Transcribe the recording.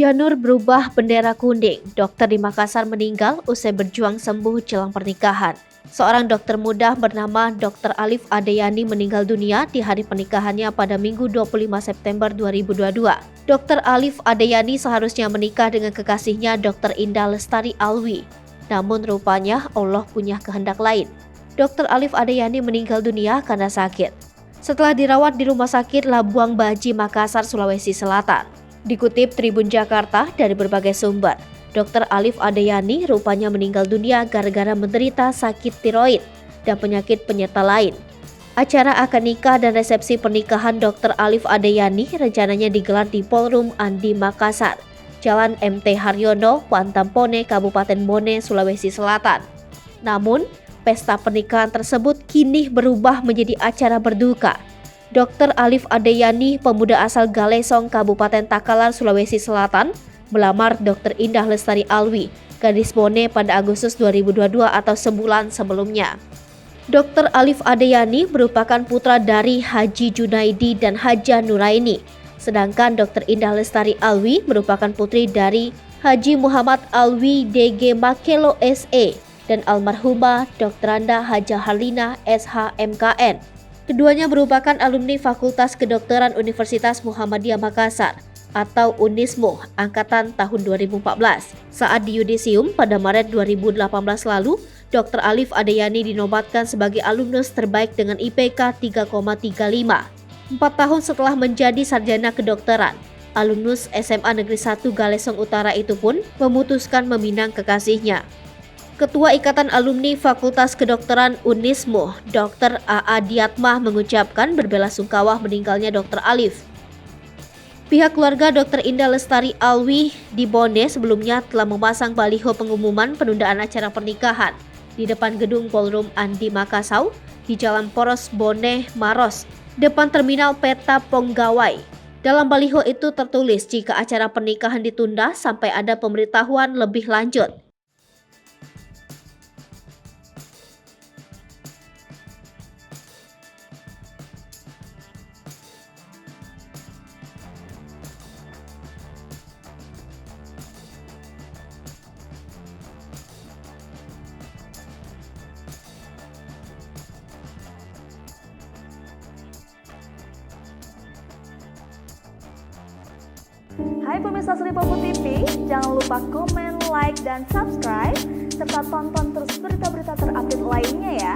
Janur berubah bendera kuning. Dokter di Makassar meninggal usai berjuang sembuh jelang pernikahan. Seorang dokter muda bernama Dr. Alif Adeyani meninggal dunia di hari pernikahannya pada Minggu 25 September 2022. Dr. Alif Adeyani seharusnya menikah dengan kekasihnya Dr. Indah Lestari Alwi. Namun rupanya Allah punya kehendak lain. Dr. Alif Adeyani meninggal dunia karena sakit setelah dirawat di Rumah Sakit Labuang Baji, Makassar, Sulawesi Selatan. Dikutip Tribun Jakarta dari berbagai sumber, Dr. Alif Adeyani rupanya meninggal dunia gara-gara menderita sakit tiroid dan penyakit penyerta lain. Acara akad nikah dan resepsi pernikahan Dr. Alif Adeyani rencananya digelar di Ballroom Andi Makassar, Jalan MT Haryono, Wantampone, Kabupaten Bone, Sulawesi Selatan. Namun, pesta pernikahan tersebut kini berubah menjadi acara berduka. Dr. Alif Adeyani, pemuda asal Galesong, Kabupaten Takalar, Sulawesi Selatan, melamar Dr. Indah Lestari Alwi, gadis Bone pada Agustus 2022 atau sebulan sebelumnya. Dr. Alif Adeyani merupakan putra dari Haji Junaidi dan Haja Nuraini, sedangkan Dr. Indah Lestari Alwi merupakan putri dari Haji Muhammad Alwi DG Makelo SE dan almarhumah Dr. Haja Harlina SH MKN. Keduanya merupakan alumni Fakultas Kedokteran Universitas Muhammadiyah Makassar atau UNISMO angkatan tahun 2014. Saat di yudisium pada Maret 2018 lalu, Dr. Alif Adeyani dinobatkan sebagai alumnus terbaik dengan IPK 3,35. 4 tahun setelah menjadi sarjana kedokteran, alumnus SMA Negeri 1 Galesong Utara itu pun memutuskan meminang kekasihnya. Ketua Ikatan Alumni Fakultas Kedokteran UNISMO, Dr. A.A. Diatmah mengucapkan berbelasungkawa meninggalnya Dr. Alif. Pihak keluarga Dr. Indah Lestari Alwi di Bone sebelumnya telah memasang baliho pengumuman penundaan acara pernikahan di depan gedung Ballroom Andi Makassar di Jalan Poros Bone Maros, depan Terminal Peta Ponggawai. Dalam baliho itu tertulis jika acara pernikahan ditunda sampai ada pemberitahuan lebih lanjut. Hai pemirsa Sri Popo TV, jangan lupa komen, like, dan subscribe, serta tonton terus berita-berita terupdate lainnya ya.